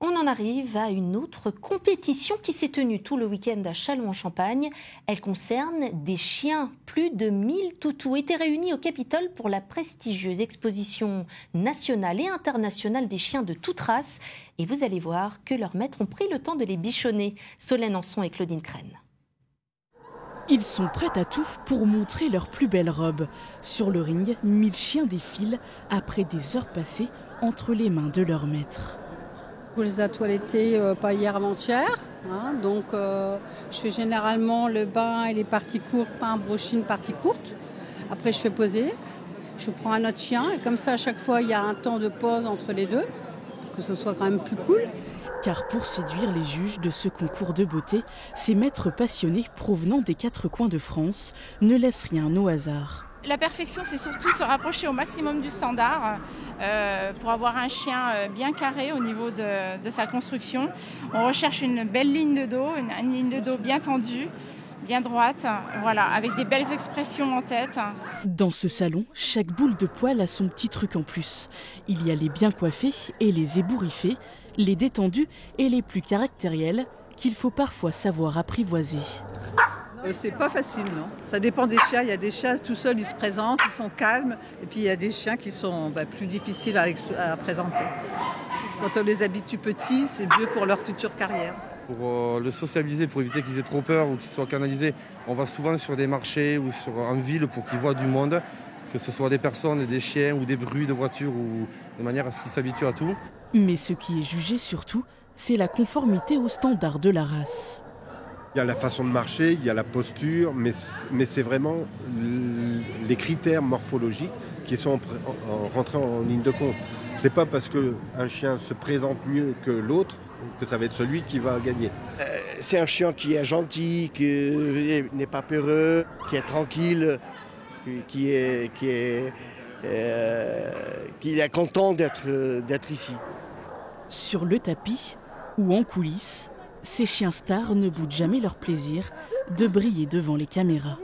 On en arrive à une autre compétition qui s'est tenue tout le week-end à Châlons-en-Champagne. Elle concerne des chiens. Plus de 1000 toutous étaient réunis au Capitole pour la prestigieuse exposition nationale et internationale des chiens de toute race. Et vous allez voir que leurs maîtres ont pris le temps de les bichonner. Solène Anson et Claudine Crène. Ils sont prêts à tout pour montrer leurs plus belles robes. Sur le ring, 1000 chiens défilent après des heures passées entre les mains de leurs maîtres. Je les ai toilettés pas hier avant-hier, donc je fais généralement le bain et les parties courtes, pain, brochine, partie courte. Après je fais poser, je prends un autre chien et comme ça à chaque fois il y a un temps de pause entre les deux, que ce soit quand même plus cool. Car pour séduire les juges de ce concours de beauté, ces maîtres passionnés provenant des 4 coins de France ne laissent rien au hasard. La perfection, c'est surtout se rapprocher au maximum du standard pour avoir un chien bien carré au niveau de sa construction. On recherche une belle ligne de dos, une ligne de dos bien tendue, bien droite, voilà, avec des belles expressions en tête. Dans ce salon, chaque boule de poil a son petit truc en plus. Il y a les bien coiffés et les ébouriffés, les détendus et les plus caractériels qu'il faut parfois savoir apprivoiser. C'est pas facile, non. Ça dépend des chiens. Il y a des chiens tout seuls, ils se présentent, ils sont calmes. Et puis il y a des chiens qui sont plus difficiles à présenter. Quand on les habitue petits, c'est mieux pour leur future carrière. Pour le sociabiliser, pour éviter qu'ils aient trop peur ou qu'ils soient canalisés, on va souvent sur des marchés ou en ville pour qu'ils voient du monde, que ce soit des personnes, des chiens ou des bruits de voitures, ou de manière à ce qu'ils s'habituent à tout. Mais ce qui est jugé surtout, c'est la conformité aux standards de la race. Il y a la façon de marcher, il y a la posture, mais c'est vraiment les critères morphologiques qui sont rentrés en ligne de compte. C'est pas parce qu'un chien se présente mieux que l'autre que ça va être celui qui va gagner. C'est un chien qui est gentil, qui n'est pas peureux, qui est tranquille, qui est content d'être ici. Sur le tapis ou en coulisses, ces chiens stars ne boudent jamais leur plaisir de briller devant les caméras.